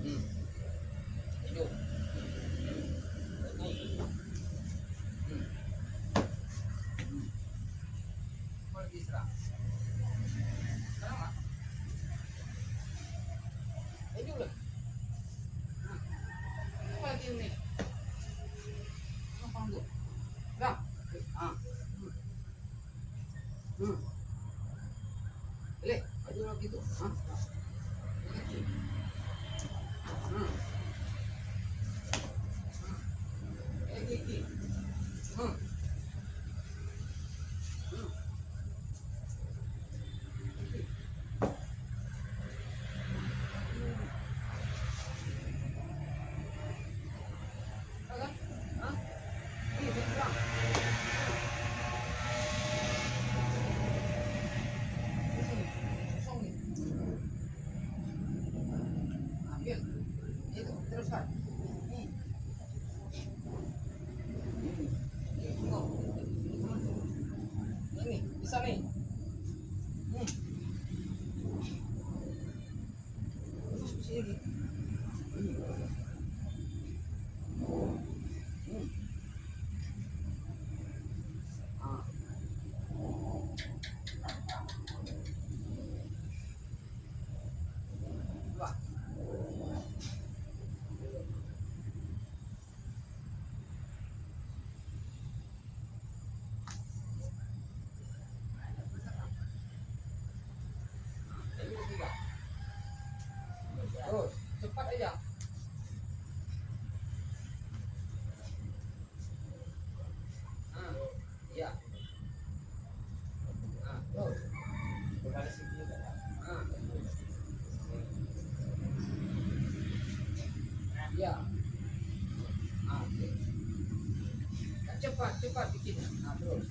Hmm. Hidup. Naik. Hmm. Apa lagi serang? Serang lah. Hidup lah. Apa lagi ni? Apa tu? Serang. Ah. Hmm. Boleh. Baju lagi tu. Ha. Lagi. Hmm. Lagi. Hmm. Hmm. Serang. Ha? Ni serang. Kosong ni. Ambil. Itu teruskan. Ni. Tengok. Ini, bisa ni. Hmm. Sini. Hmm. Ah. Dua. Ini tiga. Terus, cepat aja. Ah, ya. Ah, terus. Ah, ya. Ah, okey. Cepat bikin. Ah, terus.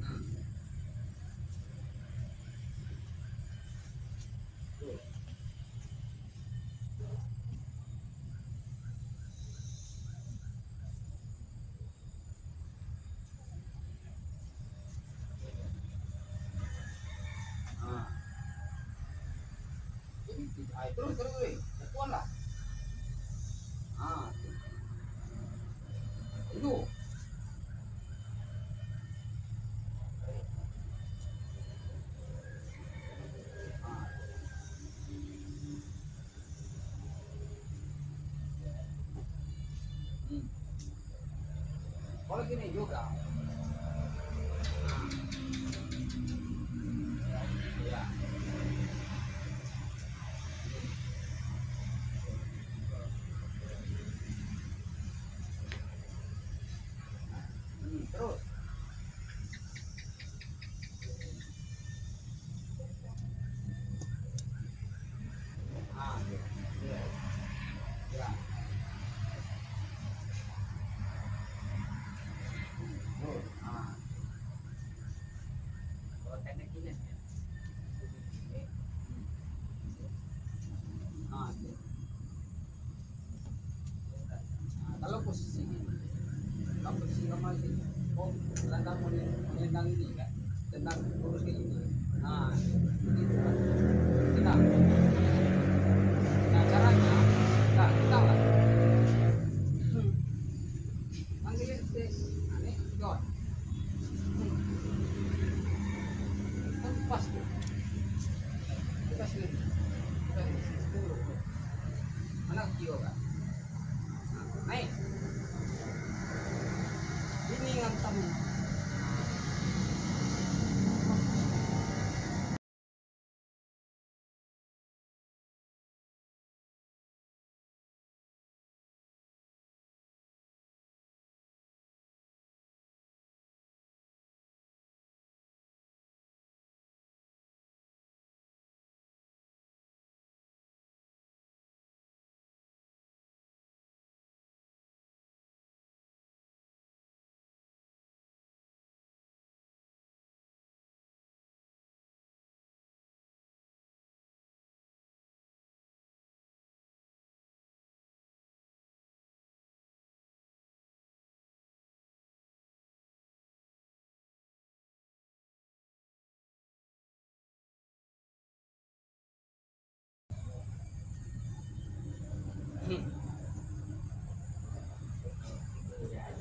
Ah, terus. Ah. Ini, terus. Puan lah. Ah, itu. Ah. Hmm. Kalau gini juga. Ah, ya. Hmm, terus. Ah, ya. Ya. Ya. Terus. Ah. Kalau teknik ini. Ah, ya. Ah, kalau posisi ini, kalau posisi normal ini, oh, langkah menendang ini kan, tendang lurus ke ini. Nah, begitu kan. Kita. Nah, caranya, kita lah. Hmm. Ambilin tes. Nah, ini, got. Kan pas tuh. Kita sini. Kita sini. Dulu. Mana kio kan? Nah, naik. Ini ngantem.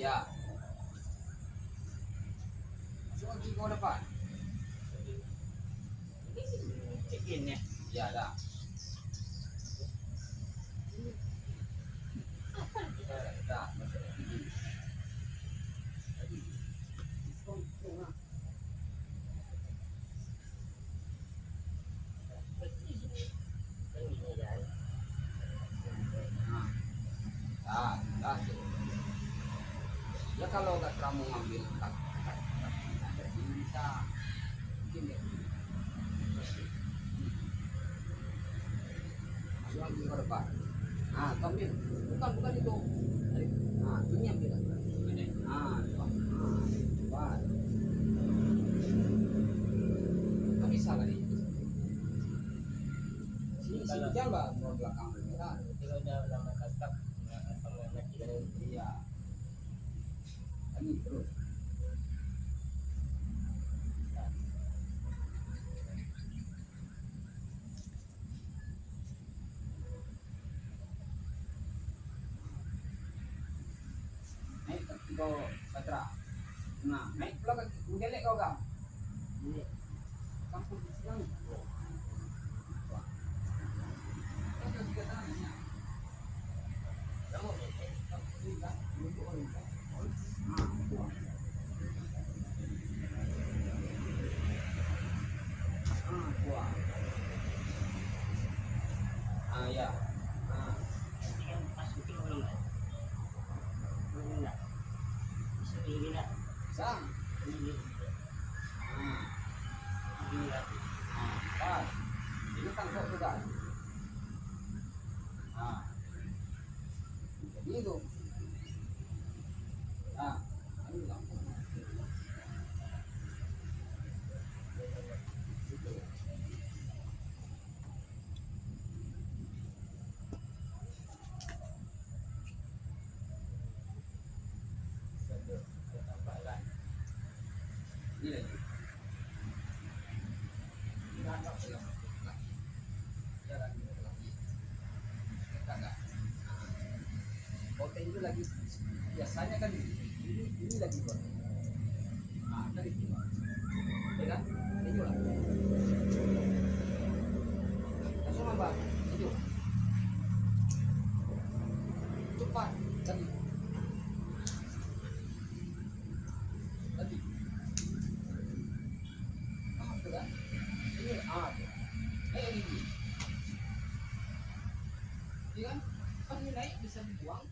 Ya. Masuk lagi kau depan. Check in ya. Ya dah. Dah. Masuk lagi. Lagi. Dah. Dah. Ya kalau kat kamu ngambil ini bisa mungkin ya. Masuk lagi ke depan. Ah, tu ambil. Bukan itu. Ah, tu ni ambil. Ah, tu. Ah, cepat. Tak bisa kali. Sini jangan bah ke belakang dulu kan. Kalau dah lama kasap, sama lagi kan. Iya. Lagi terus. Naik kau Batra. Nah, naik pula ke gelek kau kau. Ini Kampung di sini. Wah. Kau dah tiga tangan ya. kamu Tidak, duduk orang itu. Ah, buat. Ah, buat. Ah, ya. Ah, kan masukin belum lah. Belum lah. Bisa ini lah. sang. Ini Ah, ini lah. ah, pas. Ini tangkap juga. Ah, jadi itu. Ah, ini tangkap. Itu. Satu tampak lah. Ini lagi. Ini tangkap sudah. Jalan lagi. Kagak. Hotel itu lagi. Biasanya kan ini lagi buat. Ah, dari sini. Ya kan? Ini lah. Langsung apa? Itu. Cepat. Tadi. Tadi. Ah, itu kan? Ini ah. Ini. Iya kan? Kan ini naik bisa dibuang.